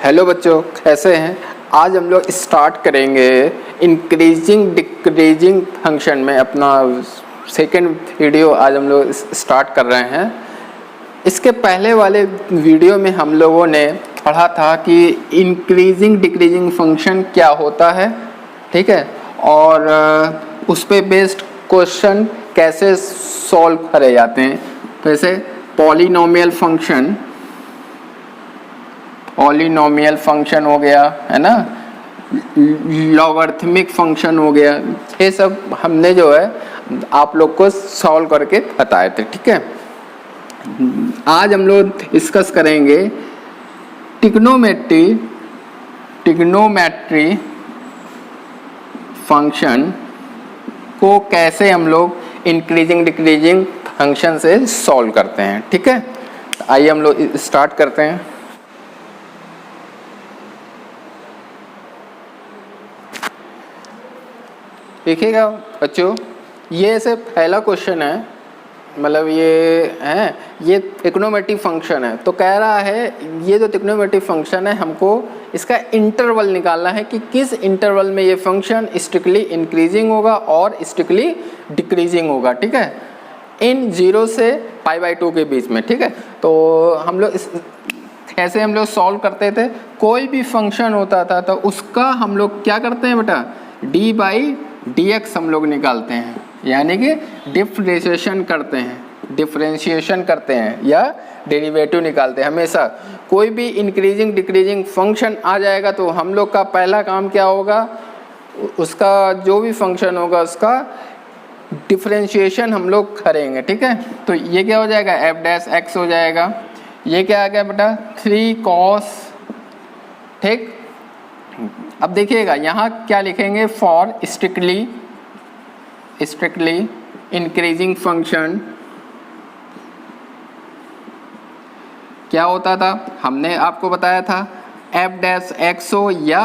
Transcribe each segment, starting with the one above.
Hello बच्चों, कैसे हैं। आज हम लोग स्टार्ट करेंगे इंक्रीजिंग डिक्रीजिंग फंक्शन में अपना सेकेंड वीडियो। आज हम लोग स्टार्ट कर रहे हैं। इसके पहले वाले वीडियो में हम लोगों ने पढ़ा था कि इंक्रीजिंग डिक्रीजिंग फंक्शन क्या होता है, ठीक है, और उस पे बेस्ड क्वेश्चन कैसे सॉल्व करे जाते हैं। जैसे पॉलिनोमियल फंक्शन हो गया, है ना, लॉगरिथमिक फंक्शन हो गया, ये सब हमने जो है आप लोग को सॉल्व करके बताए थे, ठीक है। आज हम लोग डिस्कस करेंगे ट्रिग्नोमेट्री फंक्शन को कैसे हम लोग इंक्रीजिंग डिक्रीजिंग फंक्शन से सॉल्व करते हैं, ठीक है। आइए हम लोग स्टार्ट करते हैं। देखिएगा बच्चों, ये ऐसे पहला क्वेश्चन है, मतलब ये ट्रिग्नोमेट्रिक फंक्शन है। तो कह रहा है ये जो ट्रिग्नोमेट्रिक फंक्शन है, हमको इसका इंटरवल निकालना है कि किस इंटरवल में ये फंक्शन स्ट्रिक्टली इंक्रीजिंग होगा और स्ट्रिक्टली डिक्रीजिंग होगा, ठीक है, इन 0 से π/2 के बीच में, ठीक है। तो हम लोग ऐसे हम लोग सॉल्व करते थे। कोई भी फंक्शन होता था तो उसका हम लोग क्या करते हैं बेटा, d/dx हम लोग निकालते हैं, यानी कि डिफरेंशिएशन करते हैं या डेरिवेटिव निकालते हैं। हमेशा कोई भी इंक्रीजिंग डिक्रीजिंग फंक्शन आ जाएगा तो हम लोग का पहला काम क्या होगा, उसका जो भी फंक्शन होगा उसका डिफरेंशिएशन हम लोग करेंगे, ठीक है। तो ये क्या हो जाएगा, f' हो जाएगा। ये क्या आ गया बेटा, 3 cos, ठीक। अब देखिएगा यहाँ क्या लिखेंगे, फॉर स्ट्रिक्टली इंक्रीजिंग फंक्शन क्या होता था, हमने आपको बताया था f' हो या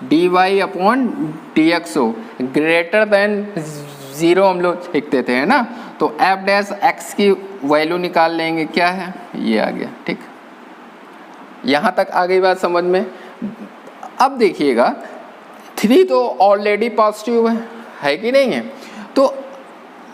dy/dx हो, ग्रेटर देन 0 हम लोग लिखते थे, है ना। तो f' की वैल्यू निकाल लेंगे, क्या है, ये आ गया, ठीक। यहाँ तक आ गई बात समझ में। अब देखिएगा 3 तो ऑलरेडी पॉजिटिव है कि नहीं है, तो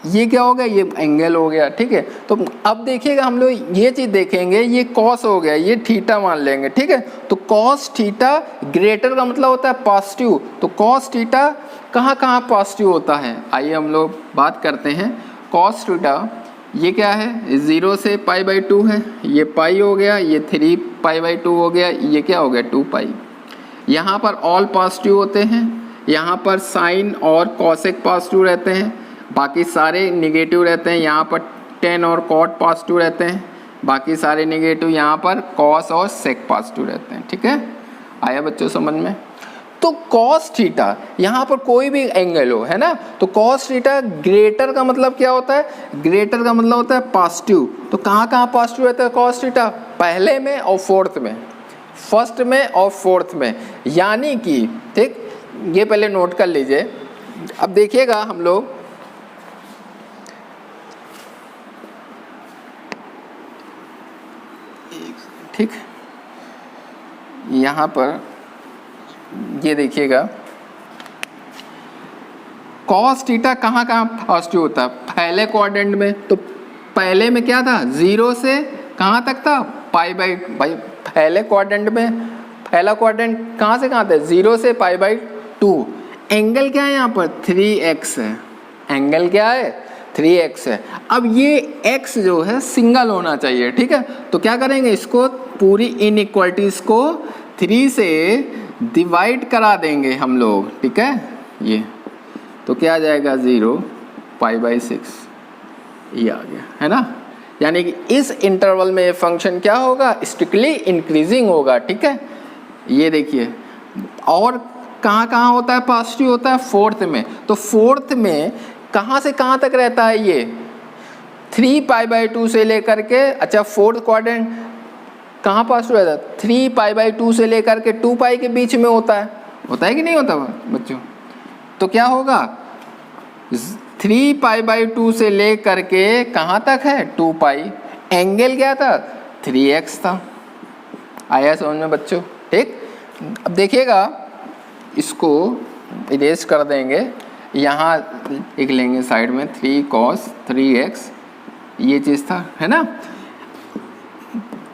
ये क्या हो गया, ये एंगल हो गया, ठीक है। तो अब देखिएगा हम लोग ये चीज़ देखेंगे, ये कॉस हो गया, ये थीटा मान लेंगे, ठीक है। तो कॉस थीटा ग्रेटर का मतलब होता है पॉजिटिव, तो कॉस थीटा कहाँ कहाँ पॉजिटिव होता है, आइए हम लोग बात करते हैं। कॉस थीटा ये क्या है, 0 से π/2 है, ये पाई हो गया, ये 3 π/2 हो गया, ये क्या हो गया 2π। यहाँ पर ऑल पॉजिटिव होते हैं, यहाँ पर साइन और कॉसेक पॉजिटिव रहते हैं, बाकी सारे निगेटिव रहते हैं। यहाँ पर टेन और कॉट पॉजिटिव रहते हैं, बाकी सारे निगेटिव। यहाँ पर कॉस और सेक पॉजिटिव रहते हैं, ठीक है। आया बच्चों समझ में। तो कॉस थीटा यहाँ पर कोई भी एंगल हो, है ना, तो कॉस थीटा ग्रेटर का मतलब क्या होता है, ग्रेटर का मतलब होता है पॉजिटिव। तो कहाँ कहाँ पॉजिटिव रहता है कॉस थीटा, पहले में और फोर्थ में, फर्स्ट में और फोर्थ में, यानी कि, ठीक, ये पहले नोट कर लीजिए। अब देखिएगा हम लोग ठीक, यहाँ पर ये देखिएगा कॉस थीटा कहाँ कहाँ पॉजिटिव होता है, पहले क्वाड्रेंट में। तो पहले में क्या था, 0 से कहाँ तक था, भाई पहले क्वाड्रेंट में, पहला क्वाड्रेंट कहाँ से कहाँ था, 0 से π/2। एंगल क्या है यहाँ पर, 3x है, एंगल क्या है 3x है। अब ये x जो है सिंगल होना चाहिए, ठीक है। तो क्या करेंगे, इसको पूरी इनइक्वालिटीज को 3 से डिवाइड करा देंगे हम लोग, ठीक है। ये तो क्या आ जाएगा, 0 π/6, ये आ गया, है ना। यानी कि इस इंटरवल में ये फंक्शन क्या होगा, स्ट्रिक्टली इंक्रीजिंग होगा, ठीक है। ये देखिए, और कहाँ कहाँ होता है पॉजिटिव होता है, फोर्थ में। तो फोर्थ में कहाँ से कहाँ तक रहता है, ये 3 π/2 से लेकर के, अच्छा फोर्थ क्वाड्रेंट कहाँ पॉजिटिव रहता है, 3 π/2 से लेकर के 2π के बीच में होता है कि नहीं होता बच्चों। तो क्या होगा, 3 π/2 से लेकर के कहाँ तक है 2π, एंगल क्या था 3x था। आया समझ में बच्चों? ठीक, अब देखिएगा इसको इरेज कर देंगे, यहाँ लिख लेंगे साइड में 3 cos 3x, ये चीज़ था, है ना।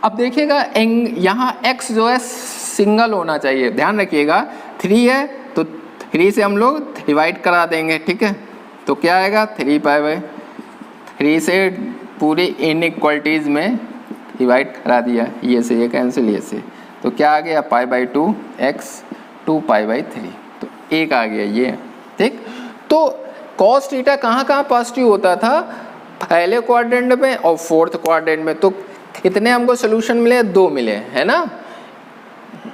अब देखिएगा यहाँ x जो है सिंगल होना चाहिए, ध्यान रखिएगा। 3 है तो 3 से हम लोग डिवाइड करा देंगे, ठीक है। तो क्या आएगा 3 से पूरी इनइक्वालिटीज़ में डिवाइड करा दिया, ये से ये कैंसिल, ये से, तो क्या आ गया π/2 x 2π/3, तो 1 आ गया ये, ठीक। तो cos थीटा कहाँ कहाँ पॉजिटिव होता था, पहले क्वाड्रेंट में और फोर्थ क्वाड्रेंट में। तो कितने हमको सोल्यूशन मिले, 2 मिले, है ना।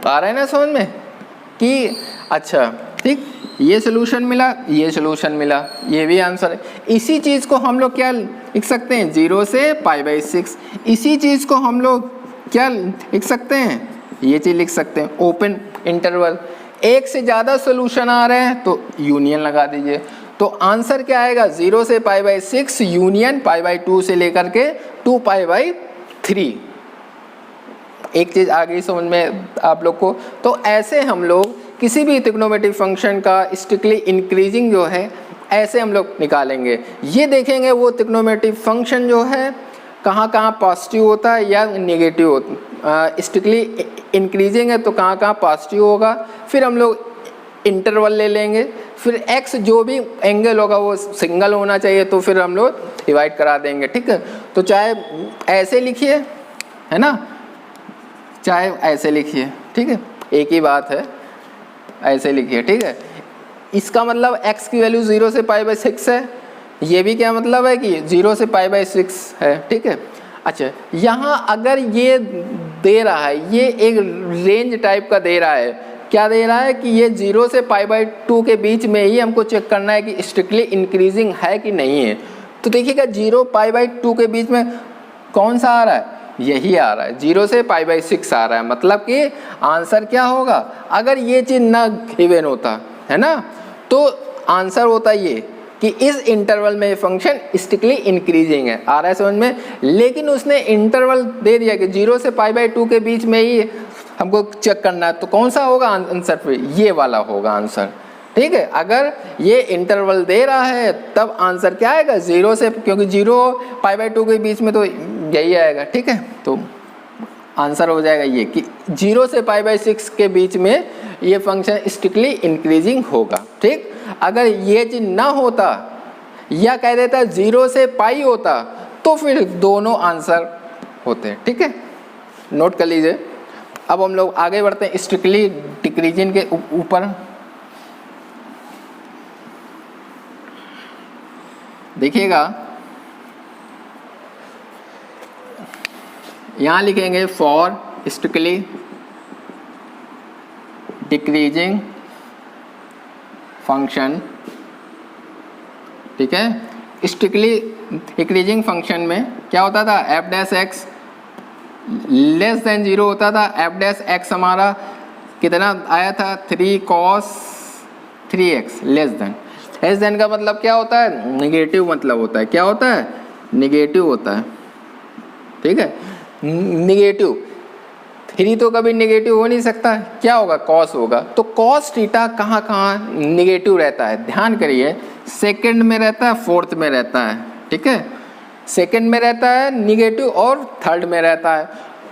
आ रहा है ना समझ में कि अच्छा ठीक, ये सोल्यूशन मिला, ये सोल्यूशन मिला, ये भी आंसर है। इसी चीज़ को हम लोग क्या लिख सकते हैं, 0 से π/6। इसी चीज़ को हम लोग क्या लिख सकते हैं, ये चीज़ लिख सकते हैं ओपन इंटरवल। एक से ज़्यादा सोल्यूशन आ रहे हैं तो यूनियन लगा दीजिए, तो आंसर क्या आएगा 0 से π/6 यूनियन π/2 से लेकर के 2π/3। एक चीज़ आ गई समझ में आप लोग को। तो ऐसे हम लोग किसी भी ट्रिग्नोमेट्रिक फंक्शन का स्ट्रिक्टली इंक्रीजिंग जो है ऐसे हम लोग निकालेंगे। ये देखेंगे वो ट्रिग्नोमेट्रिक फंक्शन जो है कहाँ कहाँ पॉजिटिव होता है या नेगेटिव होता है। स्ट्रिक्टली इंक्रीजिंग है तो कहाँ कहाँ पॉजिटिव होगा, फिर हम लोग इंटरवल ले लेंगे, फिर x जो भी एंगल होगा वो सिंगल होना चाहिए, तो फिर हम लोग डिवाइड करा देंगे, ठीक है। तो चाहे ऐसे लिखिए, है ना, चाहे ऐसे लिखिए, ठीक है, एक ही बात है, ऐसे लिखिए, ठीक है। इसका मतलब x की वैल्यू 0 से π/6 है, ये भी क्या मतलब है कि 0 से π/6 है, ठीक है। अच्छा, यहाँ अगर ये दे रहा है, ये एक रेंज टाइप का दे रहा है, क्या दे रहा है कि ये 0 से π/2 के बीच में ही हमको चेक करना है कि स्ट्रिक्टली इंक्रीजिंग है कि नहीं है। तो देखिएगा 0 π/2 के बीच में कौन सा आ रहा है, यही आ रहा है, 0 से π/6 आ रहा है। मतलब कि आंसर क्या होगा, अगर ये चीज़ ना गिवन होता है ना, तो आंसर होता ये कि इस इंटरवल में फंक्शन स्ट्रिक्टली इंक्रीजिंग है। आ रहा है समझ में। लेकिन उसने इंटरवल दे दिया कि 0 से π/2 के बीच में ही हमको चेक करना है, तो कौन सा होगा आंसर, पे ये वाला होगा आंसर, ठीक है। अगर ये इंटरवल दे रहा है तब आंसर क्या आएगा 0 से, क्योंकि 0 π/2 के बीच में तो यही आएगा, ठीक है। तो आंसर हो जाएगा ये कि 0 से π/6 के बीच में ये फंक्शन स्ट्रिक्टली इंक्रीजिंग होगा, ठीक। अगर ये चीज़ ना होता या कह देता 0 से पाई होता तो फिर दोनों आंसर होते, ठीक है, नोट कर लीजिए। अब हम लोग आगे बढ़ते हैं स्ट्रिक्टली डिक्रीजिंग के ऊपर। देखिएगा यहाँ लिखेंगे फॉर स्ट्रिक्टली डिक्रीजिंग फंक्शन, ठीक है। स्ट्रिक्टली डिक्रीजिंग फंक्शन में क्या होता था, f' लेस देन 0 होता था। f' हमारा कितना आया था 3 cos 3x लेस देन का मतलब क्या होता है, निगेटिव मतलब होता है, क्या होता है, निगेटिव होता है, ठीक है। निगेटिव 3 तो कभी निगेटिव हो नहीं सकता, क्या होगा, कॉस होगा। तो कॉस थीटा कहाँ कहाँ निगेटिव रहता है, ध्यान करिए, सेकंड में रहता है, फोर्थ में रहता है, ठीक है, सेकंड में रहता है निगेटिव और थर्ड में रहता है।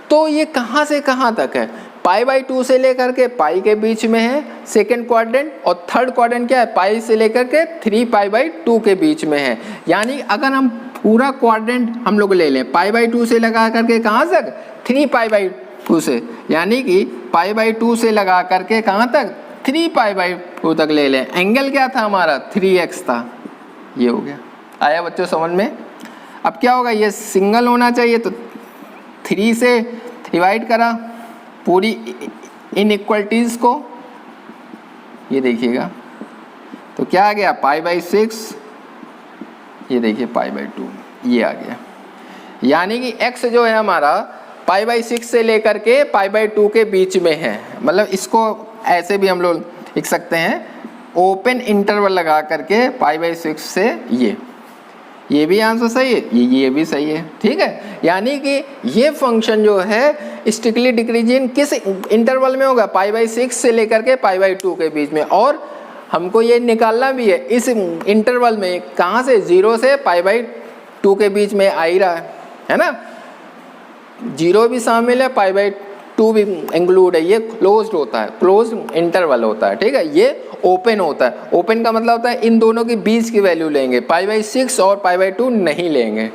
तो ये कहाँ से कहाँ तक है, π/2 से लेकर के पाई के बीच में है सेकंड क्वाड्रेंट, और थर्ड क्वाड्रेंट क्या है, पाई से लेकर के 3π/2 के बीच में है। यानी अगर हम पूरा क्वाड्रेंट हम लोग ले लें π/2 से लगा करके कहाँ तक, 3π/2 से, यानी कि π/2 से लगा करके कहाँ तक, 3π/2 तक ले लें। एंगल क्या था हमारा, 3x था, ये हो गया। आया बच्चों समझ में। अब क्या होगा, ये सिंगल होना चाहिए, तो 3 से डिवाइड करा पूरी इनइक्वालिटीज़ को, ये देखिएगा, तो क्या आ गया π/6, ये देखिए π/2, ये आ गया। यानी कि x जो है हमारा π/6 से लेकर के π/2 के बीच में है। मतलब इसको ऐसे भी हम लोग लिख सकते हैं, ओपन इंटरवल लगा करके π/6 से ये भी आंसर सही है, ये भी सही है, ठीक है। यानी कि ये फंक्शन जो है स्ट्रिक्टली डिक्रीजिंग किस इंटरवल में होगा, π/6 से लेकर के π/2 के बीच में, और हमको ये निकालना भी है इस इंटरवल में कहाँ से, 0 से π/2 के बीच में आ ही रहा है ना। 0 भी शामिल है, π/2 भी इंक्लूड है, ये क्लोज्ड होता है, क्लोज्ड इंटरवल होता है, ठीक है। ये ओपन होता है, ओपन का मतलब होता है इन दोनों के बीच की वैल्यू लेंगे, π/6 और π/2 नहीं लेंगे,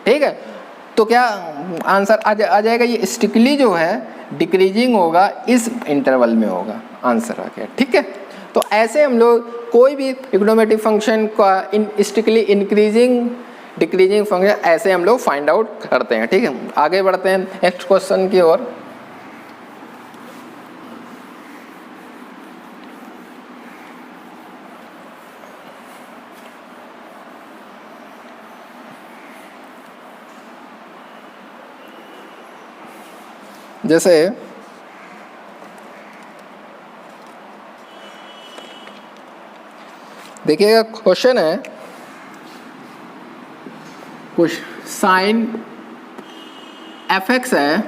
ठीक है। तो क्या आंसर आ जाएगा, ये स्ट्रिक्टली जो है डिक्रीजिंग होगा, इस इंटरवल में होगा, आंसर आ गया, ठीक है। तो ऐसे हम लोग कोई भी ट्रिग्नोमेट्रिक फंक्शन का स्ट्रिक्टली इंक्रीजिंग डिक्रीजिंग फंक्शन ऐसे हम लोग फाइंड आउट करते हैं, ठीक है। आगे बढ़ते हैं नेक्स्ट क्वेश्चन की ओर। जैसे देखिएगा क्वेश्चन है, कुछ साइन fx है,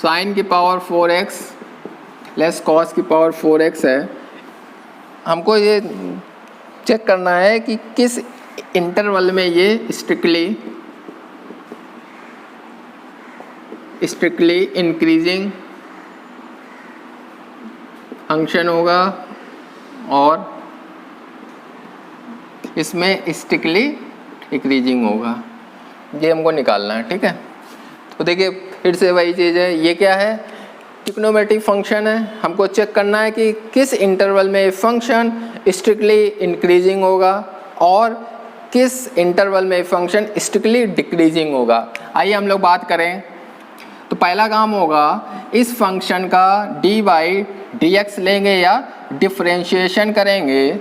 साइन की पावर 4x लेस कॉस की पावर 4x है। हमको ये चेक करना है कि किस इंटरवल में ये स्ट्रिक्टली इंक्रीजिंग फंक्शन होगा और इसमें स्ट्रिक्टली डिक्रीजिंग होगा, ये हमको निकालना है, ठीक है। तो देखिए फिर से वही चीज़ है, ये क्या है, ट्रिग्नोमेट्रिक फंक्शन है, हमको चेक करना है कि किस इंटरवल में फंक्शन स्ट्रिक्टली इंक्रीजिंग होगा और किस इंटरवल में फंक्शन स्ट्रिक्टली डिक्रीजिंग होगा। आइए हम लोग बात करें। तो पहला काम होगा, इस फंक्शन का dy/dx लेंगे या डिफरेंशिएशन करेंगे।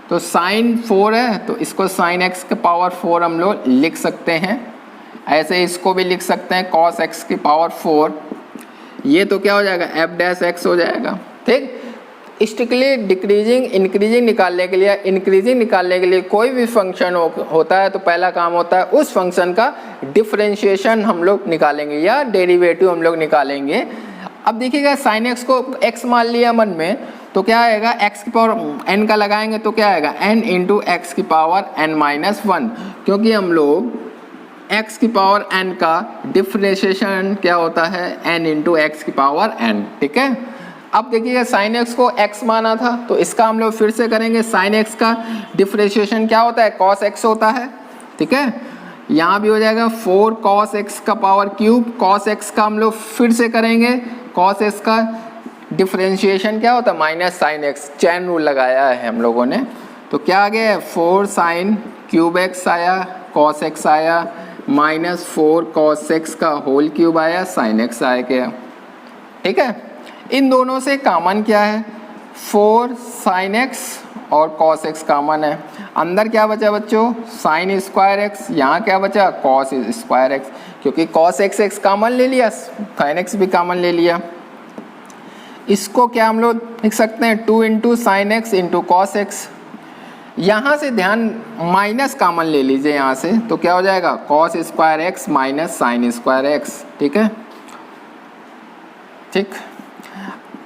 तो साइन 4 है तो इसको साइन x के पावर 4 हम लोग लिख सकते हैं, ऐसे इसको भी लिख सकते हैं cos x की पावर 4। ये तो क्या हो जाएगा, f' हो जाएगा, ठीक। स्ट्रिक्टली डिक्रीजिंग इंक्रीजिंग निकालने के लिए, इंक्रीजिंग निकालने के लिए कोई भी फंक्शन होता है तो पहला काम होता है उस फंक्शन का डिफरेंशिएशन हम लोग निकालेंगे या डेरिवेटिव हम लोग निकालेंगे। अब देखिएगा साइन x को x मान लिया मन में, तो क्या आएगा, x की पावर n का लगाएंगे तो क्या आएगा, n इंटू एक्स की पावर n-1, क्योंकि हम लोग x की पावर n का डिफरेंशिएशन क्या होता है, n इंटू एक्स की पावर n, ठीक है। अब देखिएगा साइन x को x माना था तो इसका हम लोग फिर से करेंगे, साइन x का डिफरेंशिएशन क्या होता है, cos x होता है, ठीक है। यहाँ भी हो जाएगा 4 cos x का पावर क्यूब, cos x का हम लोग फिर से करेंगे, cos x का डिफरेंशिएशन क्या होता है, minus sign x, chain rule लगाया है हम लोगों ने। तो क्या आ गया है, 4 साइन क्यूब x आया, cos x आया, माइनस 4 cos x का होल क्यूब आया, साइन x आ गया, ठीक है। इन दोनों से कॉमन क्या है, 4 साइन x और cos x कॉमन है। अंदर क्या बचा बच्चों, साइन स्क्वायर x, यहाँ क्या बचा, cos स्क्वायर x, क्योंकि cos x कॉमन ले लिया, साइन x भी कॉमन ले लिया। इसको क्या हम लोग लिख सकते हैं, 2 into sine x into cos x. यहाँ से ध्यान माइनस कॉमन ले लीजिए यहाँ से, तो क्या हो जाएगा, cos square x minus sine square x, ठीक है, ठीक।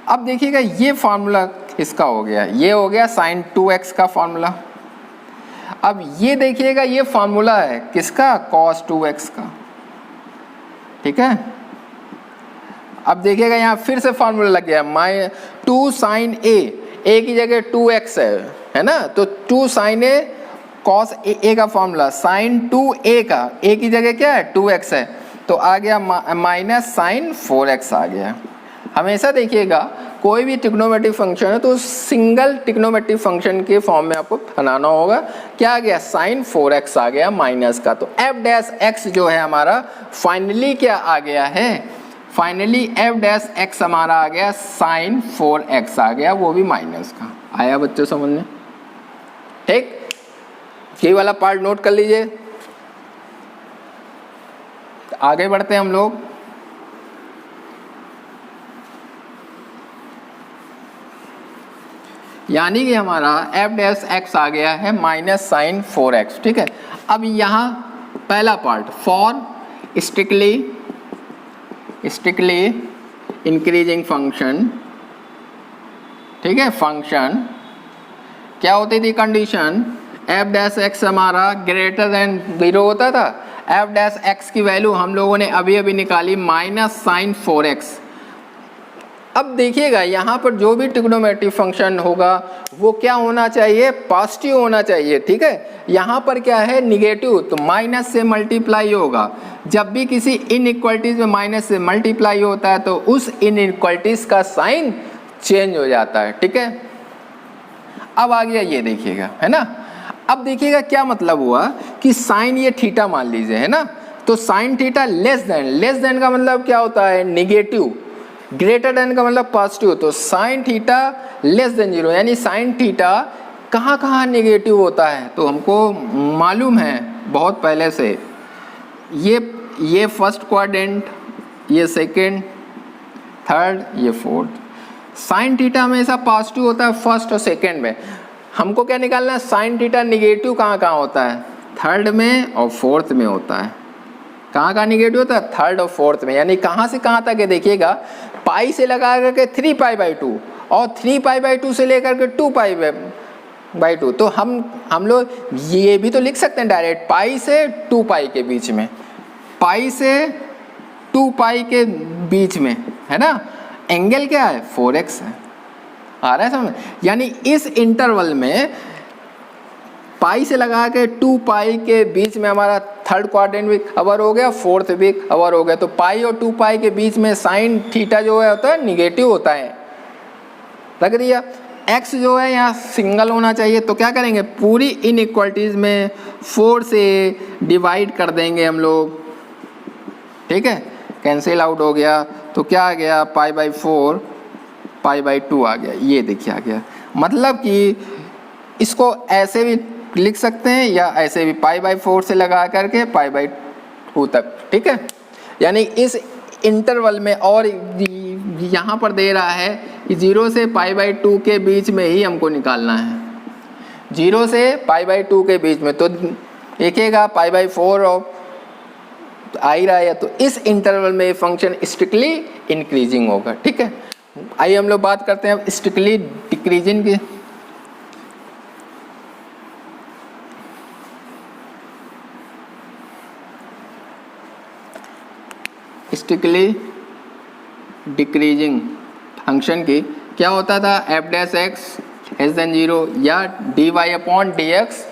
अब देखिएगा ये फार्मूला इसका हो गया, ये हो गया साइन 2x का फार्मूला। अब ये देखिएगा ये फार्मूला है किसका, cos 2x का, ठीक है। अब देखिएगा यहाँ फिर से फार्मूला लग गया, 2 साइन a की जगह 2x है ना, तो 2 साइन a cos a का फार्मूला, साइन 2a का a की जगह क्या है, 2x है, तो आ गया माइनस साइन 4x आ गया। हमेशा देखिएगा कोई भी ट्रिग्नोमेट्रिक फंक्शन है तो सिंगल ट्रिग्नोमेट्रिक फंक्शन के फॉर्म में आपको बनाना होगा। क्या आ गया, साइन 4x आ गया माइनस का, तो f' जो है हमारा फाइनली क्या आ गया है, फाइनली f' हमारा आ गया साइन 4x आ गया, वो भी माइनस का आया बच्चों समझ में, ठीक। ये वाला पार्ट नोट कर लीजिए। आगे बढ़ते हैं हम लोग। यानी कि हमारा एफ डैश एक्स आ गया है माइनस साइन 4x, ठीक है। अब यहाँ पहला part for strictly increasing function, ठीक है। फंक्शन क्या होती थी कंडीशन, एफ डैश एक्स हमारा ग्रेटर देन 0 होता था। एफ डैश एक्स की वैल्यू हम लोगों ने अभी अभी निकाली माइनस साइन 4x। अब देखिएगा यहाँ पर जो भी ट्रिग्नोमेट्रिक फंक्शन होगा वो क्या होना चाहिए, पॉजिटिव होना चाहिए, ठीक है। यहाँ पर क्या है निगेटिव, तो माइनस से मल्टीप्लाई होगा। जब भी किसी इनइक्वालिटीज में माइनस से मल्टीप्लाई होता है तो उस इनइक्वालिटीज का साइन चेंज हो जाता है, ठीक है। अब आ गया ये देखिएगा, है ना। अब देखिएगा क्या मतलब हुआ कि साइन ये थीटा मान लीजिए, है ना, तो साइन थीटा लेस देन का मतलब क्या होता है नेगेटिव, ग्रेटर देन का मतलब पॉजिटिव। तो साइन थीटा लेस देन 0 यानी साइन थीटा कहाँ कहाँ नेगेटिव होता है, तो हमको मालूम है बहुत पहले से, ये फर्स्ट क्वाड्रेंट, ये सेकंड, थर्ड, ये फोर्थ। साइन थीटा हमेशा पॉजिटिव होता है फर्स्ट और सेकंड में। हमको क्या निकालना है, साइन थीटा निगेटिव कहाँ कहाँ होता है, थर्ड में और फोर्थ में होता है। कहाँ कहाँ निगेटिव होता है, थर्ड और फोर्थ में। यानी कहाँ से कहाँ तक है देखिएगा, पाई से लगा करके 3π/2 और 3π/2 से लेकर के 2π/2। तो हम लोग ये भी तो लिख सकते हैं डायरेक्ट, पाई से 2π के बीच में, पाई से 2π के बीच में, है ना। एंगल क्या है 4x है, आ रहा है समझ। यानी इस इंटरवल में पाई से लगा के 2π के बीच में हमारा थर्ड क्वाड्रेंट भी कवर हो गया, फोर्थ भी कवर हो गया। तो पाई और 2π के बीच में साइन थीटा जो है होता है निगेटिव होता है, लग दिया। x जो है यहाँ सिंगल होना चाहिए, तो क्या करेंगे पूरी इनइक्वालिटीज में 4 से डिवाइड कर देंगे हम लोग, ठीक है। कैंसिल आउट हो गया तो क्या आ गया π/4 π/2 आ गया। ये देखिए आ गया, मतलब कि इसको ऐसे भी लिख सकते हैं या ऐसे भी, π/4 से लगा करके π/2 तक, ठीक है। यानी इस इंटरवल में, और यहाँ पर दे रहा है कि 0 से π/2 के बीच में ही हमको निकालना है, 0 से π/2 के बीच में। तो देखिएगा π/4 और आ ही रहा है, तो इस इंटरवल में फंक्शन स्ट्रिक्टली इंक्रीजिंग होगा, ठीक है। आइए हम लोग बात करते हैं स्ट्रिक्टली डिक्रीजिंग की। स्ट्रिक्टली डिक्रीजिंग फंक्शन की क्या होता था, f dash x less than 0 या dy/dx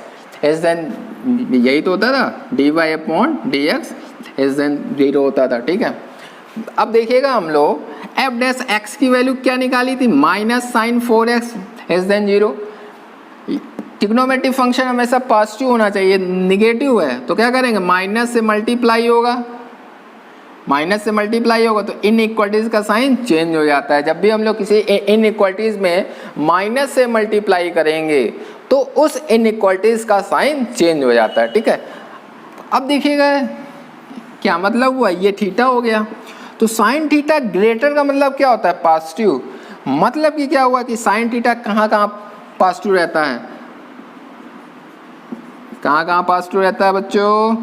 लेस देन, यही तो होता था, dy/dx लेस देन 0 होता था, ठीक है। अब देखिएगा हम लोग एफ डैश एक्स की वैल्यू क्या निकाली थी, minus sign 4x less than 0। Trigonometric function हमेशा पॉजिटिव होना चाहिए, निगेटिव है तो क्या करेंगे माइनस से मल्टीप्लाई होगा, माइनस से मल्टीप्लाई होगा तो इनइक्वालिटीज का साइन चेंज हो जाता है। जब भी हम लोग किसी इनइक्वालिटीज में माइनस से मल्टीप्लाई करेंगे तो उस इनइक्वालिटीज का साइन चेंज हो जाता है, ठीक है। अब देखिएगा क्या मतलब हुआ, ये थीटा हो गया, तो साइन थीटा ग्रेटर का मतलब क्या होता है पॉजिटिव। मतलब कि क्या हुआ कि साइन थीटा कहाँ कहाँ पॉजिटिव रहता है, कहाँ कहाँ पॉजिटिव रहता है बच्चों,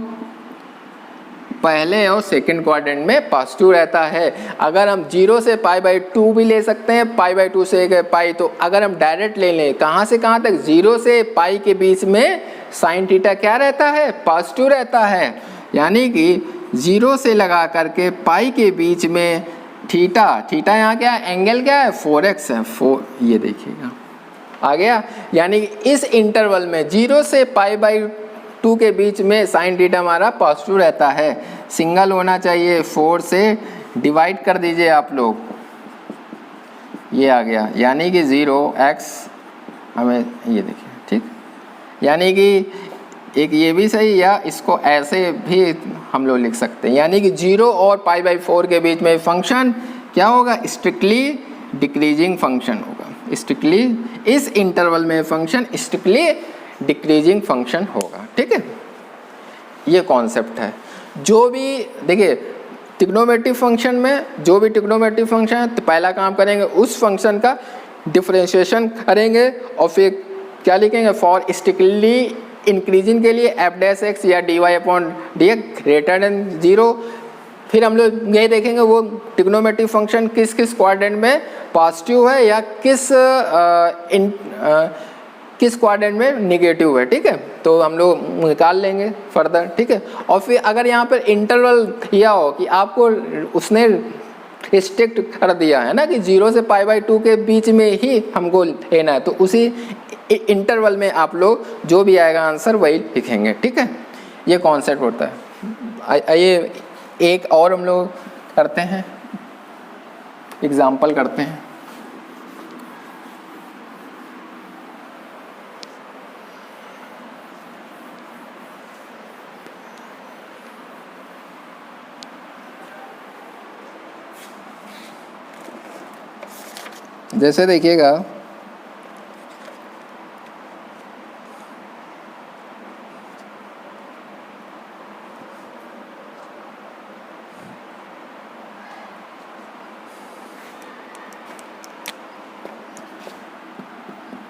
पहले और सेकंड क्वाड्रेंट में पॉजिटिव रहता है। अगर हम 0 से π/2 भी ले सकते हैं, π/2 से पाई, तो अगर हम डायरेक्ट ले लें कहाँ से कहाँ तक, 0 से पाई के बीच में साइन थीटा क्या रहता है पॉजिटिव रहता है। यानी कि 0 से लगा करके पाई के बीच में थीटा यहाँ क्या है, एंगल क्या है 4x है, 4, ये देखिएगा आ गया। यानी कि इस इंटरवल में 0 से π/2 के बीच में साइन थीटा हमारा पॉजिटिव रहता है, सिंगल होना चाहिए, 4 से डिवाइड कर दीजिए आप लोग, ये आ गया। यानी कि 0x हमें ये देखिए, ठीक। यानी कि एक ये भी सही, या इसको ऐसे भी हम लोग लिख सकते हैं, यानी कि 0 और π/4 के बीच में फंक्शन क्या होगा, स्ट्रिक्टली डिक्रीजिंग फंक्शन होगा। स्ट्रिक्टली इस इंटरवल में फंक्शन स्ट्रिक्टली डिक्रीजिंग फंक्शन होगा, ठीक है। ये कॉन्सेप्ट है। जो भी देखिए ट्रिग्नोमेट्रिक फंक्शन में जो भी ट्रिग्नोमेट्रिक फंक्शन है, तो पहला काम करेंगे उस फंक्शन का डिफरेंशिएशन करेंगे और फिर क्या लिखेंगे, फॉर स्ट्रिक्टली इंक्रीजिंग के लिए एफ डैश एक्स या D Y upon D X greater than 0। फिर हम लोग ये देखेंगे वो ट्रिग्नोमेट्रिक फंक्शन किस किस क्वाड्रेंट में पॉजिटिव है या किस क्वाड्रेंट में निगेटिव है, ठीक है। तो हम लोग निकाल लेंगे फर्दर, ठीक है। और फिर अगर यहाँ पर इंटरवल दिया हो कि आपको उसने रिस्ट्रिक्ट कर दिया है ना कि 0 से π/2 के बीच में ही हमको लेना है, तो उसी इंटरवल में आप लोग जो भी आएगा आंसर वही लिखेंगे, ठीक है। ये कॉन्सेप्ट होता है। आइए एक और हम लोग करते हैं, एग्जाम्पल करते हैं। जैसे देखिएगा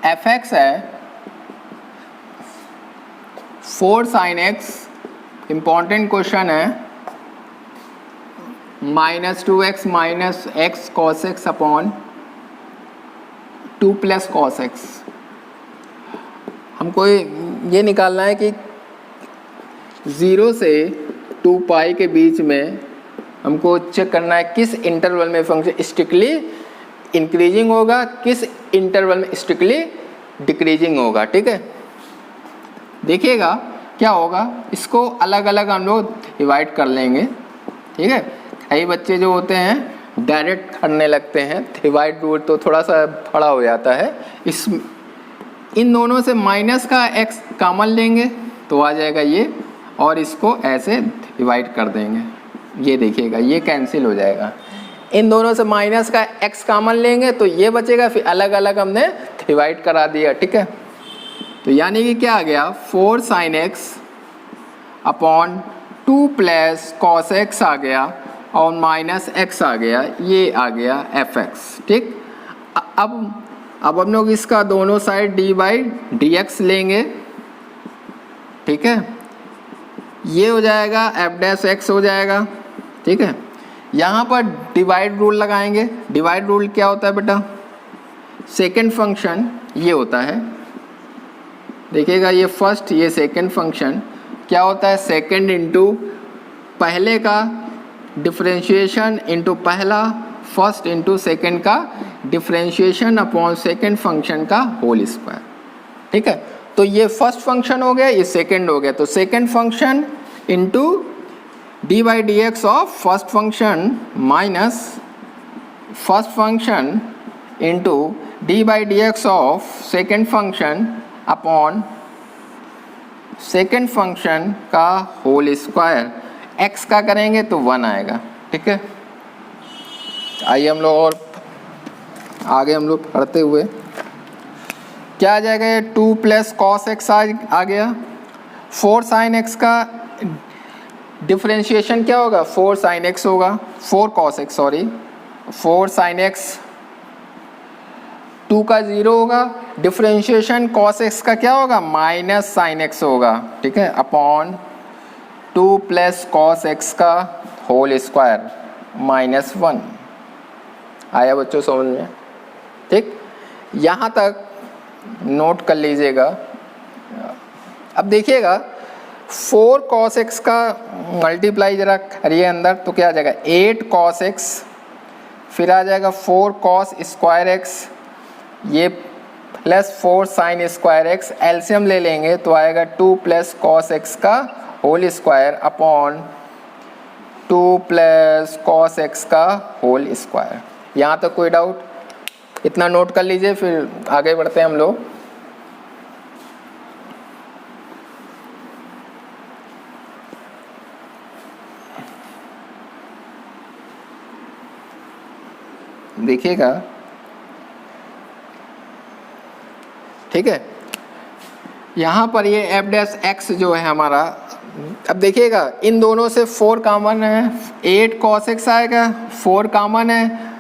एफ एक्स है 4 sin x, इम्पॉर्टेंट क्वेश्चन है, -2x minus x cos x upon 2 + cos x। हमको ये निकालना है कि 0 से 2π के बीच में हमको चेक करना है किस इंटरवल में फंक्शन स्ट्रिक्टली इंक्रीजिंग होगा, किस इंटरवल में स्ट्रिक्टली डिक्रीजिंग होगा, ठीक है। देखिएगा क्या होगा, इसको अलग अलग हम लोग डिवाइड कर लेंगे, ठीक है। कई बच्चे जो होते हैं डायरेक्ट करने लगते हैं, डिवाइड रूल तो थोड़ा सा बड़ा हो जाता है। इन दोनों से माइनस का x कॉमन लेंगे तो आ जाएगा ये, और इसको ऐसे डिवाइड कर देंगे, ये देखिएगा ये कैंसिल हो जाएगा। इन दोनों से माइनस का x कॉमन लेंगे तो ये बचेगा, फिर अलग अलग हमने डिवाइड करा दिया, ठीक है। तो यानी कि क्या आ गया, 4 sin x upon 2 + cos x आ गया और माइनस x आ गया, ये आ गया एफ एक्स, ठीक। अब हम लोग इसका दोनों साइड d/dx लेंगे, ठीक है। ये हो जाएगा एफ डैश एक्स हो जाएगा, ठीक है। यहाँ पर डिवाइड रूल लगाएंगे। डिवाइड रूल क्या होता है बेटा, सेकंड फंक्शन ये होता है, देखिएगा ये फर्स्ट ये सेकंड फंक्शन क्या होता है, सेकंड इंटू पहले का डिफरेंशिएशन इंटू पहला, फर्स्ट इंटू सेकंड का डिफरेंशिएशन अपॉन सेकंड फंक्शन का होल स्क्वायर, ठीक है। तो ये फर्स्ट फंक्शन हो गया, ये सेकंड हो गया, तो second function into d/dx of first function minus first function into d/dx of second function upon second function का होल स्क्वायर। x का करेंगे तो 1 आएगा, ठीक है। आइए हम लोग और आगे हम लोग पढ़ते हुए क्या आ जाएगा, ये 2 + cos x आ गया। 4 sin x का डिफरेंशिएशन क्या होगा, 4 sin x होगा, 4 cos x sorry, 4 sin x 2 का 0 होगा, डिफरेंशिएशन cos x का क्या होगा, माइनस sin x होगा, ठीक है, अपॉन 2 + cos x का होल स्क्वायर -1। आया बच्चों समझ में, ठीक। यहाँ तक नोट कर लीजिएगा। अब देखिएगा 4 cos x का मल्टीप्लाई जरा करिए अंदर, तो क्या आ जाएगा 8 cos x, फिर आ जाएगा 4 cos स्क्वायर x, ये plus 4 sin square x, LCM ले लेंगे तो आएगा 2 + cos x का whole square upon 2 + cos x का होल स्क्वायर। यहाँ तक कोई डाउट, इतना नोट कर लीजिए, फिर आगे बढ़ते हैं हम लोग। देखिएगा, ठीक है, यहाँ पर ये एफ डैश एक्स जो है हमारा, अब देखिएगा इन दोनों से 4 कॉमन है, 8 cos x आएगा, 4 कॉमन है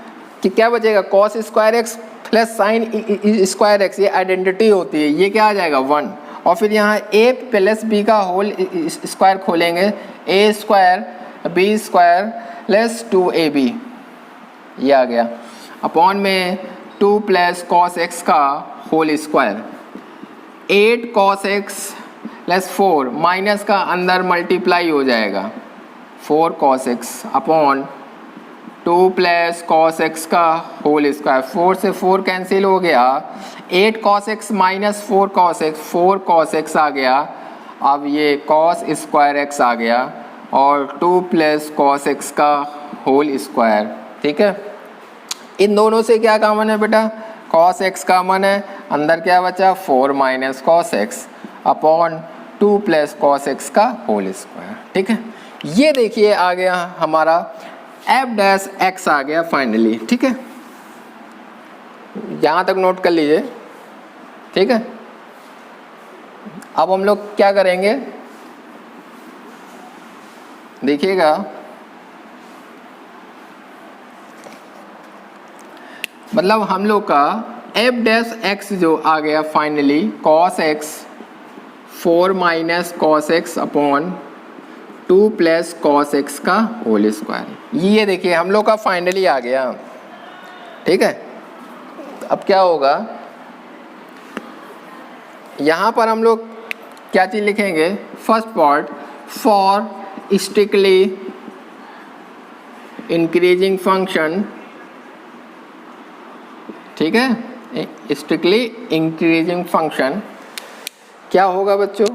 कि क्या बचेगा, cos square x plus sine square x, ये आइडेंटिटी होती है, ये क्या आ जाएगा 1। और फिर यहाँ a प्लस बी का होल स्क्वायर खोलेंगे, a square b square plus 2ab, ये आ गया, अपॉन में 2 प्लस कॉस एक्स का whole square, 8 cos x plus 4 minus का अंदर मल्टीप्लाई हो जाएगा 4 cos x upon 2 plus cos x का होल स्क्वायर, 4 से 4 कैंसिल हो गया, 8 cos x minus 4 cos x, 4 cos x आ गया, अब ये कॉस स्क्वायर एक्स आ गया, और 2 प्लस कॉस एक्स का होल स्क्वायर। ठीक है, इन दोनों से क्या कॉमन है बेटा, कॉस एक्स कॉमन है, अंदर क्या बचा 4 minus cos x upon 2 plus cos x का होल स्क्वायर। ठीक है, ये देखिए आ गया हमारा एफ डैश एक्स आ गया फाइनली। ठीक है, यहाँ तक नोट कर लीजिए। ठीक है, अब हम लोग क्या करेंगे देखिएगा, मतलब हम लोग का एफ डैश एक्स जो आ गया finally cos x 4 minus cos x upon 2 plus cos x का होल स्क्वायर, ये देखिए हम लोग का फाइनली आ गया। ठीक है, अब क्या होगा, यहाँ पर हम लोग क्या चीज़ लिखेंगे, first part for strictly increasing function. ठीक है, स्ट्रिक्टली इंक्रीजिंग फंक्शन क्या होगा बच्चों,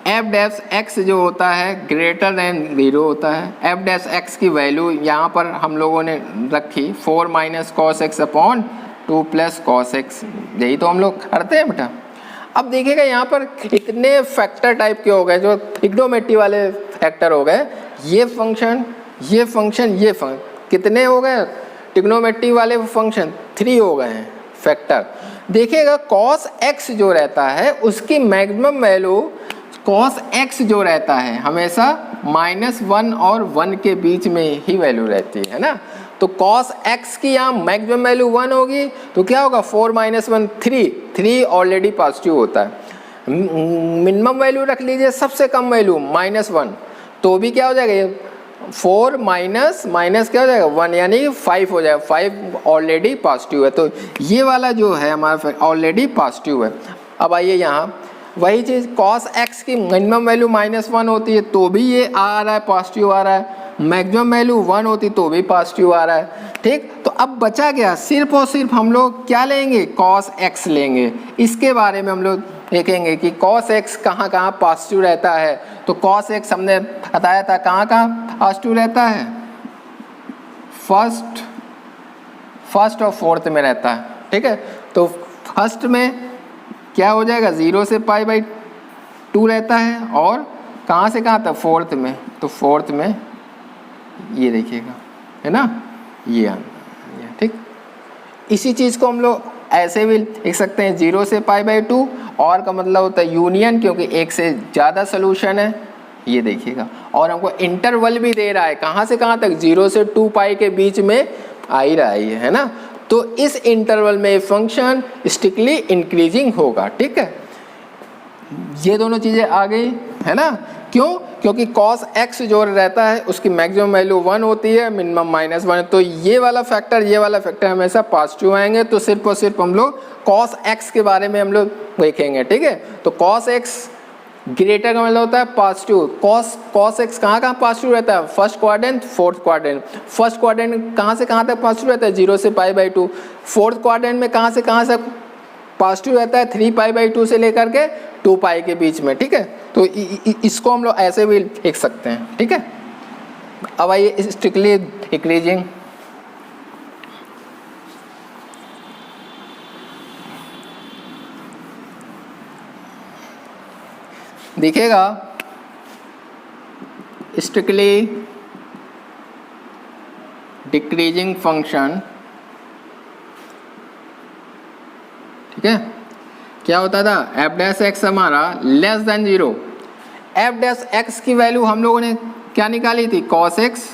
एफ डैश एक्स जो होता है ग्रेटर देन 0 होता है। एफ डैश एक्स की वैल्यू यहाँ पर हम लोगों ने रखी 4 minus cos x upon 2 plus cos x, यही तो हम लोग करते हैं बेटा। अब देखिएगा यहाँ पर इतने फैक्टर टाइप के हो गए, जो ट्रिग्नोमेट्री वाले फैक्टर हो गए, ये फंक्शन ये फंक्शन ये फंक्शन, कितने हो गए ट्रिग्नोमेट्री वाले फंक्शन, 3 हो गए हैं फैक्टर। देखिएगा कॉस एक्स जो रहता है उसकी मैक्सिमम वैल्यू, कॉस एक्स जो रहता है हमेशा -1 और 1 के बीच में ही वैल्यू रहती है ना, तो कॉस एक्स की यहाँ मैक्सिमम वैल्यू 1 होगी, तो क्या होगा 4 माइनस 1 3 ऑलरेडी पॉजिटिव होता है। मिनिमम वैल्यू रख लीजिए, सबसे कम वैल्यू -1, तो भी क्या हो जाएगा 4 माइनस क्या हो जाएगा 1, यानी 5 हो जाएगा, 5 ऑलरेडी पॉजिटिव है, तो ये वाला जो है हमारा ऑलरेडी पॉजिटिव है। अब आइए यहाँ वही चीज़ कॉस एक्स की मिनिमम वैल्यू -1 होती है तो भी ये आ रहा है पॉजिटिव आ रहा है, मैक्सिमम वैल्यू 1 होती तो भी पॉजिटिव आ रहा है। ठीक, तो अब बचा गया सिर्फ और सिर्फ हम लोग क्या लेंगे, कॉस एक्स लेंगे। इसके बारे में हम लोग देखेंगे कि कॉस एक्स कहाँ कहाँ पॉजिटिव रहता है। तो कॉस एक्स हमने बताया था कहाँ कहाँ पॉजिटिव रहता है, फर्स्ट और फोर्थ में रहता है। ठीक है, तो फर्स्ट में क्या हो जाएगा 0 से π/2 रहता है, और कहाँ से कहाँ तक फोर्थ में, तो फोर्थ में ये देखिएगा है ना, ये आना। ठीक, इसी चीज़ को हम लोग ऐसे भी लिख सकते हैं 0 से π/2, और का मतलब होता है यूनियन, क्योंकि एक से ज़्यादा सोल्यूशन है, ये देखिएगा। और हमको इंटरवल भी दे रहा है, कहाँ से कहाँ तक 0 से 2π के बीच में आ ही रहा है ना, तो इस इंटरवल में फंक्शन स्ट्रिक्टली इंक्रीजिंग होगा। ठीक है, ये दोनों चीज़ें आ गई है ना, क्यों, क्योंकि कॉस एक्स जो रहता है उसकी मैक्सिमम वैल्यू 1 होती है, मिनिमम -1, तो ये वाला फैक्टर हमेशा पॉजिटिव आएंगे। तो सिर्फ और सिर्फ हम लोग कॉस एक्स के बारे में हम लोग देखेंगे। ठीक है, तो कॉस एक्स ग्रेटर का मतलब होता है पॉजिटिव, कॉस एक्स कहाँ कहाँ पॉजिटिव रहता है, first quadrant fourth quadrant. First quadrant कहाँ से कहाँ तक पॉजिटिव रहता है 0 से π/2, फोर्थ क्वाड्रेंट में कहाँ से पॉजिटिव रहता है 3π/2 से लेकर के 2π के बीच में। ठीक है, तो इसको हम लोग ऐसे भी लिख सकते हैं। ठीक है, अब आइए स्ट्रिक्टली इंक्रीजिंग। देखिएगा स्ट्रिक्टली डिक्रीजिंग फंक्शन, ठीक है, क्या होता था एफ डैश एक्स हमारा less than 0, F dash x की वैल्यू हम लोगों ने क्या निकाली थी, cos x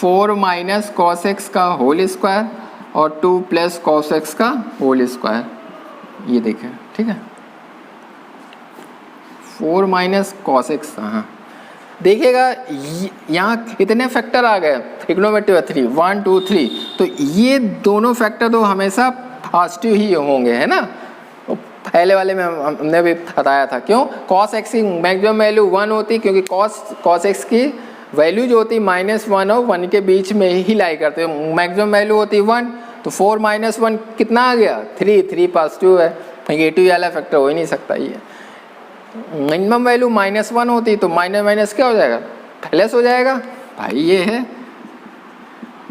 4 minus cos x का होल स्क्वायर और 2 प्लस कॉस एक्स का होल स्क्वायर, ये देखें, ठीक है। 4 माइनस कॉस एक्स, हाँ देखिएगा यहाँ कितने फैक्टर आ गए, ट्रिग्नोमेट्री 3 1 2 3, तो ये दोनों फैक्टर तो हमेशा पॉजिटिव ही होंगे, है ना। पहले वाले में हमने भी बताया था, क्यों, कॉस एक्स की मैक्सिमम वैल्यू 1 होती, क्योंकि कॉस एक्स की वैल्यू जो होती -1 और 1 के बीच में ही लाई करते हैं, मैक्सिमम वैल्यू होती 1, तो 4 माइनस 1 कितना आ गया, 3 पॉजिटिव है, नेगेटिव वाला फैक्टर हो ही नहीं सकता। ये मिनिमम वैल्यू -1 होती तो माइनस माइनस क्या हो जाएगा, प्लस हो जाएगा भाई, ये है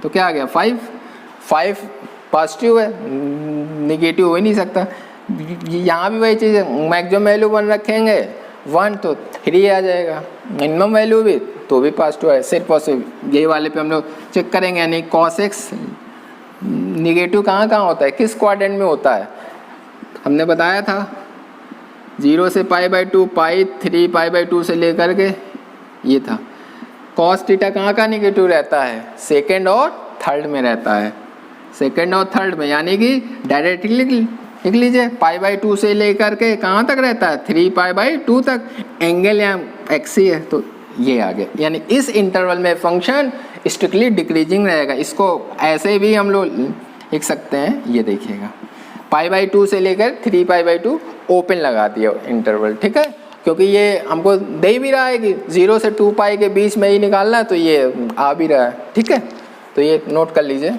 तो क्या आ गया 5 पॉजिटिव है, नेगेटिव हो ही नहीं सकता। यहाँ भी वही चीज़ है, मैक्सिमम वैल्यू 1 रखेंगे 1 तो 3 आ जाएगा, मिनिमम वैल्यू भी तो भी पॉजिटिव है, सिर्फ और सिर्फ ये वाले पे हम लोग चेक करेंगे, यानी cos x निगेटिव कहाँ होता है, किस क्वाड्रेंट में होता है, हमने बताया था 0 से π/2, पाई 3 π/2 से लेकर के ये था। cos थीटा कहाँ निगेटिव रहता है, सेकेंड और थर्ड में रहता है, सेकेंड और थर्ड में, यानी कि डायरेक्टली लिख लीजिए π/2 से लेकर के कहाँ तक रहता है, 3 π/2 तक, एंगल यहाँ x ही है, तो ये आ गया, यानी इस इंटरवल में फंक्शन स्ट्रिक्टली डिक्रीजिंग रहेगा। इसको ऐसे भी हम लोग लिख सकते हैं, ये देखिएगा π/2 से लेकर 3 π/2 ओपन लगा दिया इंटरवल, ठीक है, क्योंकि ये हमको दे भी रहा है कि 0 से 2 पाई के बीच में ही निकालना है, तो ये आ भी रहा है, ठीक है, तो ये नोट कर लीजिए।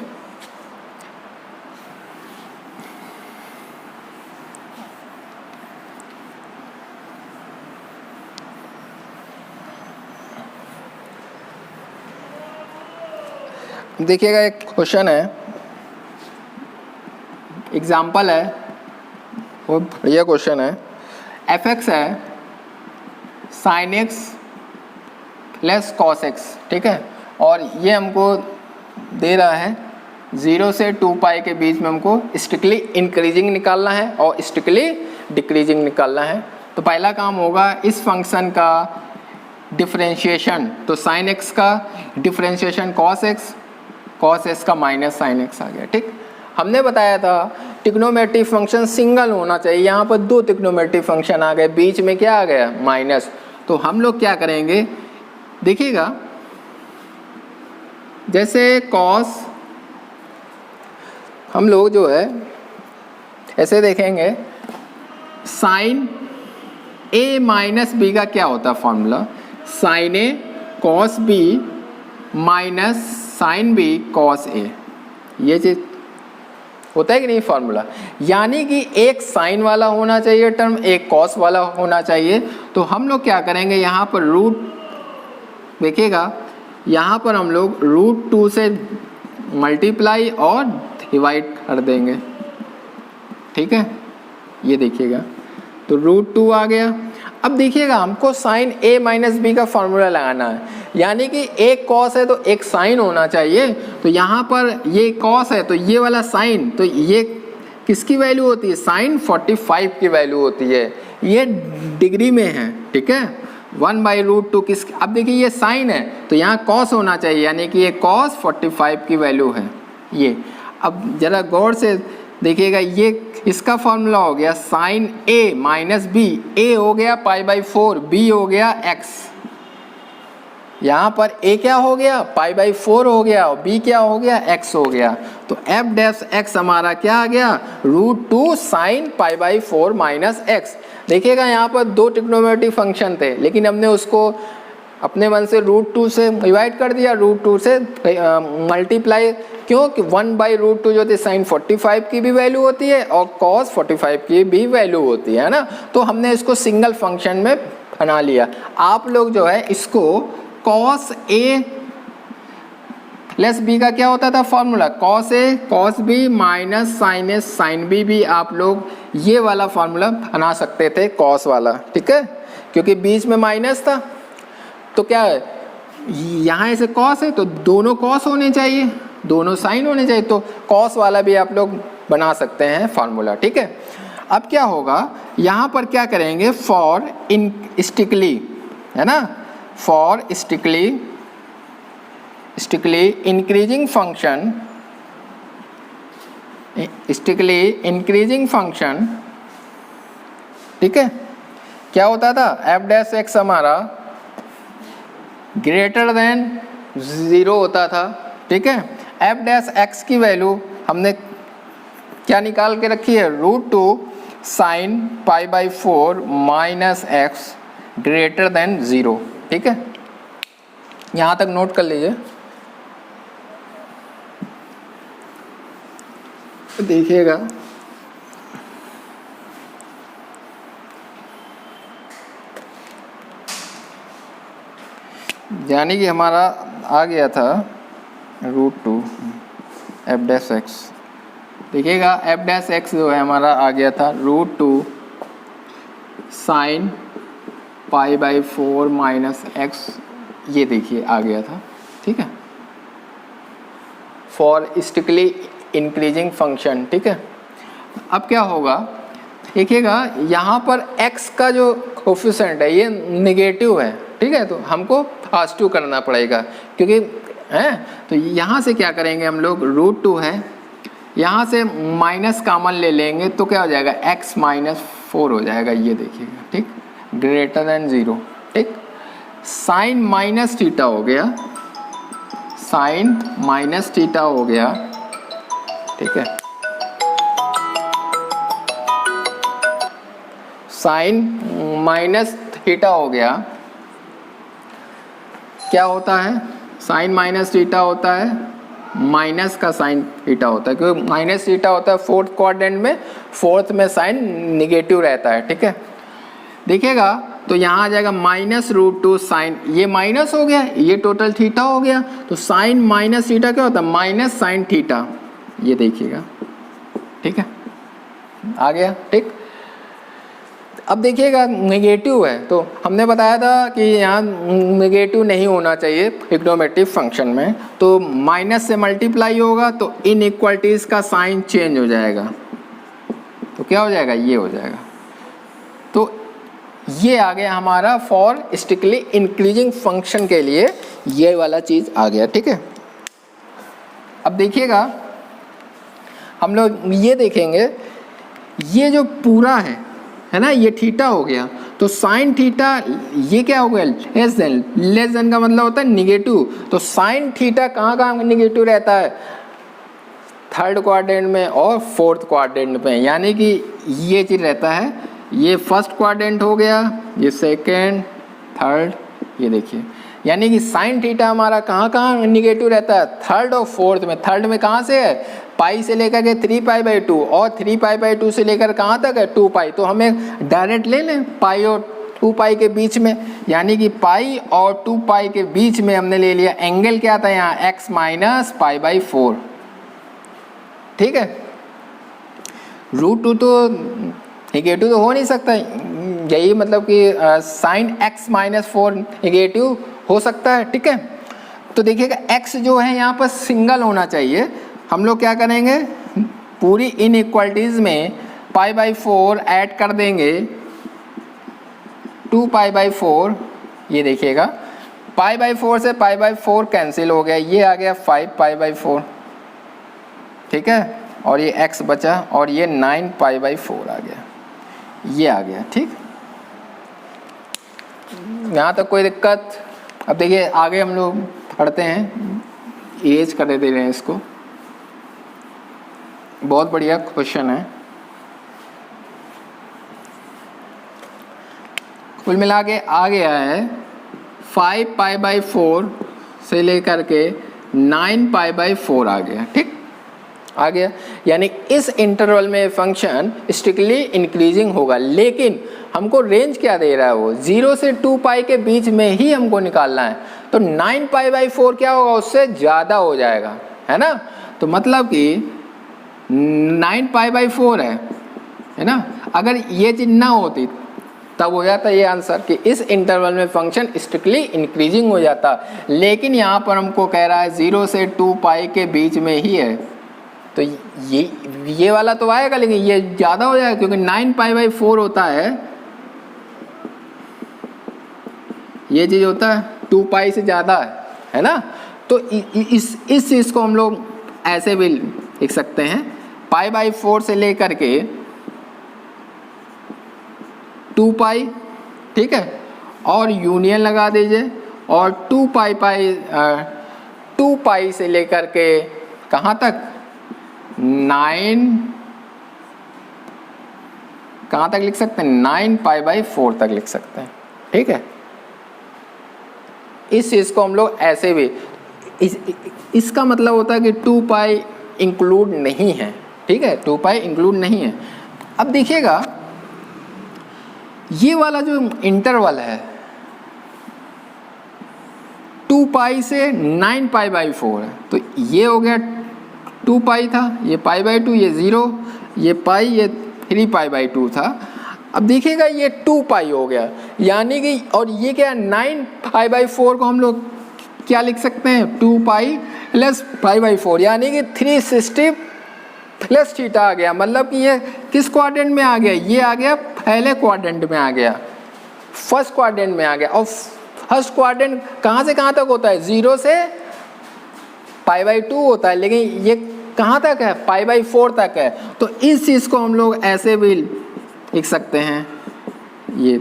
देखिएगा एक क्वेश्चन है, एग्जाम्पल है, बहुत बढ़िया क्वेश्चन है। f(x) है sin x plus cos x, ठीक है, और ये हमको दे रहा है 0 से 2 पाई के बीच में हमको स्ट्रिक्टली इंक्रीजिंग निकालना है और स्ट्रिक्टली डिक्रीजिंग निकालना है। तो पहला काम होगा इस फंक्शन का डिफरेंशिएशन, तो sin x का डिफरेंशिएशन cos x का माइनस sin x आ गया, ठीक। हमने बताया था ट्रिग्नोमेट्रिक फंक्शन सिंगल होना चाहिए, यहाँ पर 2 ट्रिग्नोमेट्रिक फंक्शन आ गए, बीच में क्या आ गया, माइनस, तो हम लोग क्या करेंगे, देखिएगा जैसे cos, हम लोग जो है ऐसे देखेंगे, sin a माइनस b का क्या होता है formula, sin a cos b minus sin b cos a, ये चीज होता है कि नहीं फॉर्मूला, यानी कि एक साइन वाला होना चाहिए टर्म, एक कॉस वाला होना चाहिए। तो हम लोग क्या करेंगे, यहाँ पर रूट देखिएगा, यहाँ पर हम लोग √2 से मल्टीप्लाई और डिवाइड कर देंगे, ठीक है, ये देखिएगा, तो √2 आ गया। अब देखिएगा हमको साइन a माइनस b का फॉर्मूला लगाना है, यानी कि एक कॉस है तो एक साइन होना चाहिए, तो यहाँ पर ये कॉस है तो ये वाला साइन, तो ये किसकी वैल्यू होती है, साइन 45 की वैल्यू होती है, ये डिग्री में है, ठीक है, 1/√2 किस, अब देखिए ये साइन है तो यहाँ कॉस होना चाहिए, यानी कि ये कॉस 45 की वैल्यू है ये। अब जरा गौर से देखिएगा, ये इसका फॉर्मूला हो गया sine a minus b, a हो गया π/4, b हो गया x, यहाँ पर a क्या हो गया, π/4 हो गया, और b क्या हो गया, x हो गया, तो f' हमारा क्या आ गया, √2 साइन π/4 माइनस x। देखिएगा यहाँ पर 2 ट्रिग्नोमेट्रिक फंक्शन थे, लेकिन हमने उसको अपने मन से √2 से डिवाइड कर दिया, √2 से मल्टीप्लाई, क्यों कि 1/√2 जो होती है साइन 45 की भी वैल्यू होती है और कॉस 45 की भी वैल्यू होती है ना, तो हमने इसको सिंगल फंक्शन में बना लिया। आप लोग जो है इसको cos a प्लस b का क्या होता था formula, cos a cos b minus sin a sin b भी आप लोग ये वाला फॉर्मूला बना सकते थे, cos वाला, ठीक है, क्योंकि बीच में माइनस था, तो क्या है यहाँ ऐसे cos है तो दोनों cos होने चाहिए, दोनों साइन होने चाहिए, तो cos वाला भी आप लोग बना सकते हैं फार्मूला, ठीक है। अब क्या होगा, यहाँ पर क्या करेंगे, फॉर इन स्ट्रिक्टली, है ना, for strictly increasing function strictly increasing function, ठीक है, क्या होता था, एफ डैश एक्स हमारा ग्रेटर देन 0 होता था, ठीक है। एफ डैश एक्स की वैल्यू हमने क्या निकाल के रखी है, √2 sine π/4 minus x greater than 0, ठीक है। यहाँ तक नोट कर लीजिए। देखिएगा यानी कि हमारा आ गया था √2 एफ डैश एक्स, देखिएगा एफ डैश एक्स जो है हमारा आ गया था √2 साइन π/4 माइनस एक्स, ये देखिए आ गया था, ठीक है, फॉर स्टिकली इंक्रीजिंग फंक्शन, ठीक है। अब क्या होगा, देखिएगा यहाँ पर x का जो कोफिशिएंट है ये नेगेटिव है, ठीक है, तो हमको पॉजिटिव करना पड़ेगा क्योंकि है, तो यहाँ से क्या करेंगे हम लोग, √2 है, यहाँ से माइनस कॉमन ले लेंगे तो क्या हो जाएगा, x -4 हो जाएगा, ये देखिएगा, ठीक, ग्रेटर देन 0, ठीक। साइन माइनस थीटा हो गया, साइन माइनस थीटा हो गया, ठीक है, साइन माइनस थीटा हो गया, क्या होता है, साइन माइनस थीटा होता है, माइनस का साइन थीटा होता है, क्योंकि माइनस थीटा होता है फोर्थ क्वाड्रेंट में, फोर्थ में साइन निगेटिव रहता है, ठीक है। देखिएगा तो यहाँ आ जाएगा -√2 साइन, ये माइनस हो गया, ये टोटल थीटा हो गया, तो साइन माइनस थीटा क्या होता है, माइनस साइन थीटा, ये देखिएगा, ठीक है, आ गया, ठीक। अब देखिएगा नेगेटिव है, तो हमने बताया था कि यहाँ नेगेटिव नहीं होना चाहिए ट्रिग्नोमेट्रिक फंक्शन में, तो माइनस से मल्टीप्लाई होगा तो इनइक्वालिटीज़ का साइन चेंज हो जाएगा, तो क्या हो जाएगा, ये हो जाएगा। तो ये आ गया हमारा फॉर स्टिकली इंक्रीजिंग फंक्शन के लिए ये वाला चीज़ आ गया, ठीक है। अब देखिएगा हम लोग ये देखेंगे, ये जो पूरा है ना, ये थीटा हो गया, तो साइन थीटा ये क्या हो गया, लेस देन का मतलब होता है निगेटिव, तो साइन थीटा कहाँ कहाँ निगेटिव रहता है, थर्ड क्वाड्रेंट में और फोर्थ क्वाड्रेंट में, यानी कि ये चीज़ रहता है, ये फर्स्ट क्वाड्रेंट हो गया, ये सेकेंड, थर्ड, ये देखिए, यानी कि साइन थीटा हमारा कहाँ कहाँ निगेटिव रहता है, थर्ड और फोर्थ में। थर्ड में कहाँ से है, पाई से लेकर के 3π/2 और 3π/2 से लेकर कहाँ तक है 2π, तो हमें डायरेक्ट ले लें पाई और 2π के बीच में, यानी कि पाई और 2π के बीच में हमने ले लिया, एंगल क्या था यहाँ, x - π/4, ठीक है। √2 तो निगेटिव तो हो नहीं सकता, यही मतलब कि साइन x -4 निगेटिव हो सकता है, ठीक है। तो देखिएगा x जो है यहाँ पर सिंगल होना चाहिए, हम लोग क्या करेंगे, पूरी इनइक्वालिटीज़ में π/4 ऐड कर देंगे, 2π/4, ये देखिएगा π/4 से π/4 कैंसिल हो गया, ये आ गया 5π/4, ठीक है, और ये x बचा और ये 9π/4 आ गया, ये आ गया, ठीक। यहाँ तक कोई दिक्कत। अब देखिए आगे हम लोग पढ़ते हैं, इरेज कर दे रहे हैं इसको, बहुत बढ़िया क्वेश्चन है। कुल मिला के आ गया है 5π/4 से लेकर के 9π/4 आ गया, ठीक, आ गया, यानी इस इंटरवल में फंक्शन स्ट्रिक्टली इंक्रीजिंग होगा, लेकिन हमको रेंज क्या दे रहा है, वो 0 से 2π के बीच में ही हमको निकालना है, तो 9π/4 क्या होगा, उससे ज़्यादा हो जाएगा, है ना। तो मतलब कि 9π/4 है ना, अगर ये चीज़ ना होती तब हो जाता ये आंसर कि इस इंटरवल में फंक्शन स्ट्रिक्टली इंक्रीजिंग हो जाता, लेकिन यहाँ पर हमको कह रहा है 0 से 2π के बीच में ही है, तो ये वाला तो आएगा, लेकिन ये ज़्यादा हो जाएगा क्योंकि 9π/4 होता है, ये चीज़ होता है 2π से ज़्यादा है ना। तो इस चीज़ को हम लोग ऐसे भी लिख सकते हैं π/4 से लेकर के 2π, ठीक है, और यूनियन लगा दीजिए, और 2π से लेकर के कहाँ तक 9, कहाँ तक लिख सकते हैं 9π/4 तक लिख सकते हैं, ठीक है। इस चीज़ को हम लोग ऐसे भी इसका मतलब होता है कि 2π इंक्लूड नहीं है, ठीक है, 2π इंक्लूड नहीं है। अब देखिएगा ये वाला जो इंटरवल है 2π से 9π/4 है, तो ये हो गया 2π था, ये π/2, ये 0, ये π, ये 3π/2 था। अब देखिएगा ये 2π हो गया, यानी कि और ये क्या 9π/4 को हम लोग क्या लिख सकते हैं 2π + π/4, यानी कि 360 + थीटा आ गया। मतलब कि ये किस क्वाड्रेंट में आ गया, ये आ गया पहले क्वाड्रेंट में आ गया, फर्स्ट क्वाड्रेंट में आ गया। और फर्स्ट क्वाड्रेंट कहाँ से कहाँ तक होता है, 0 से π/2 होता है, लेकिन ये कहाँ तक है π/4 तक है। तो इस चीज़ को हम लोग ऐसे भी लिख सकते हैं, ये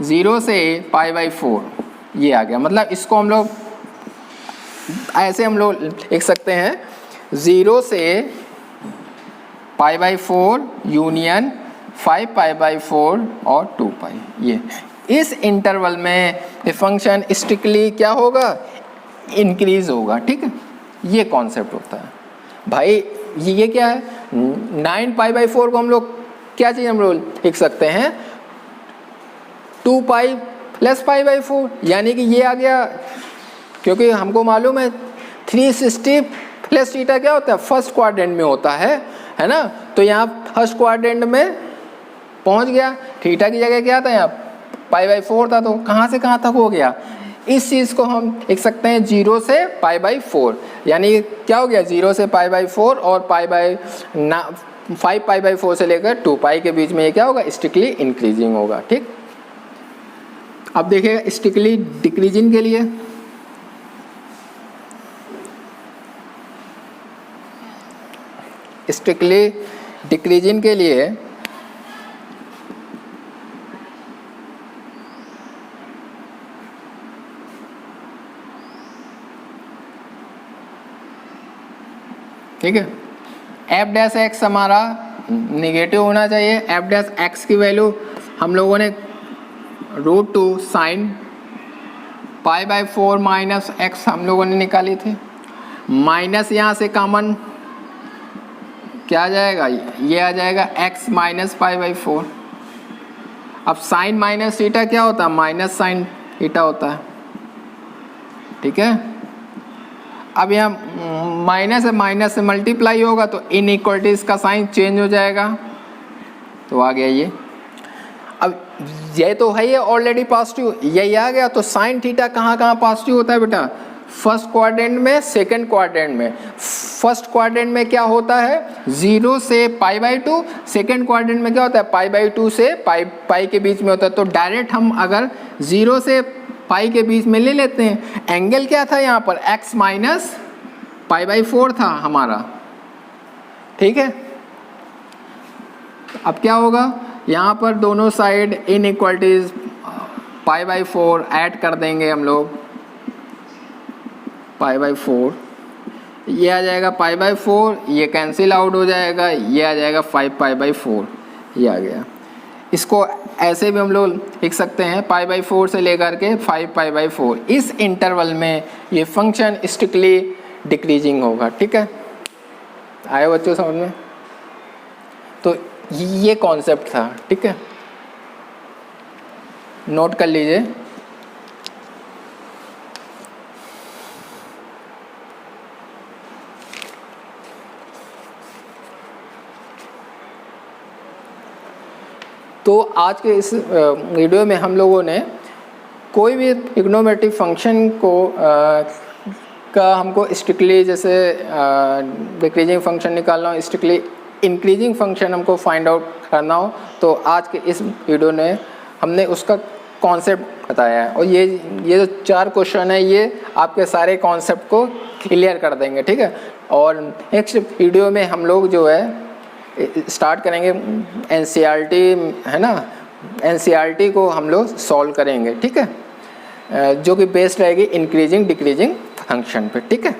0 से π/4 ये आ गया। मतलब इसको हम लोग ऐसे हम लोग लिख सकते हैं 0 से π/4 यूनियन 5π/4 और 2π। ये इस इंटरवल में ये फंक्शन स्ट्रिक्टली क्या होगा, इंक्रीज होगा, ठीक है। ये कॉन्सेप्ट होता है भाई। ये क्या है 9π/4 को हम लोग क्या चीज़ हम लोग लिख सकते हैं 2π + π/4, यानी कि ये आ गया, क्योंकि हमको मालूम है 360 + थीटा क्या होता है फर्स्ट क्वाड्रेंट में होता है ना। तो यहाँ फर्स्ट क्वाड्रेंट में पहुँच गया, थीटा की जगह क्या था यहाँ π/4 था, तो कहाँ से कहाँ तक हो गया। इस चीज़ को हम लिख सकते हैं 0 से π/4, यानी क्या हो गया 0 से π/4 और 5π/4 से लेकर 2π के बीच में ये क्या होगा स्ट्रिक्टली इंक्रीजिंग होगा, ठीक। अब देखिएगा स्ट्रिक्टली डिक्रीजिंग के लिए ठीक है, f' हमारा नेगेटिव होना चाहिए। f' की वैल्यू हम लोगों ने √2 sin π/4 - x हम लोगों ने निकाली थी। माइनस यहाँ से कॉमन क्या आ जाएगा, ये आ जाएगा x - π/4। अब साइन माइनस थीटा क्या होता है, माइनस साइन थीटा होता है, ठीक है। अब यहाँ माइनस है, माइनस से मल्टीप्लाई होगा तो इनइक्वलिटीज का साइन चेंज हो जाएगा, तो आ गया ये। अब ये तो है ये ऑलरेडी पॉजिटिव, यही आ गया। तो साइन थीटा कहाँ कहाँ पॉजिटिव होता है बेटा, फर्स्ट क्वाड्रेंट में, सेकंड क्वाड्रेंट में। फर्स्ट क्वाड्रेंट में क्या होता है 0 से π/2, सेकंड क्वाड्रेंट में क्या होता है π/2 से π के बीच में होता है। तो डायरेक्ट हम अगर 0 से π के बीच में ले लेते हैं, एंगल क्या था यहाँ पर x - π/4 था हमारा, ठीक है। अब क्या होगा, यहाँ पर दोनों साइड इनइक्वलिटीज π/4 ऐड कर देंगे हम लोग, π/4 ये आ जाएगा π/4, ये कैंसिल आउट हो जाएगा, ये आ जाएगा 5π/4, ये आ गया। इसको ऐसे भी हम लोग लिख सकते हैं π/4 से लेकर के 5π/4। इस इंटरवल में ये फंक्शन स्ट्रिक्टली डिक्रीजिंग होगा, ठीक है। आए बच्चों समझ में। तो ये कॉन्सेप्ट था, ठीक है, नोट कर लीजिए। तो आज के इस वीडियो में हम लोगों ने कोई भी ट्रिग्नोमेट्रिक फंक्शन को का हमको स्ट्रिक्टली जैसे डिक्रीजिंग फंक्शन निकालना हो, स्ट्रिक्टली इंक्रीजिंग फंक्शन हमको फाइंड आउट करना हो, तो आज के इस वीडियो ने हमने उसका कॉन्सेप्ट बताया है। और ये जो 4 क्वेश्चन है ये आपके सारे कॉन्सेप्ट को क्लियर कर देंगे, ठीक है। और नेक्स्ट वीडियो में हम लोग जो है स्टार्ट करेंगे एनसीईआरटी, है ना, एनसीईआरटी को हम लोग सॉल्व करेंगे, ठीक है, जो कि बेस्ड रहेगी इंक्रीजिंग डिक्रीजिंग फंक्शन पे, ठीक है।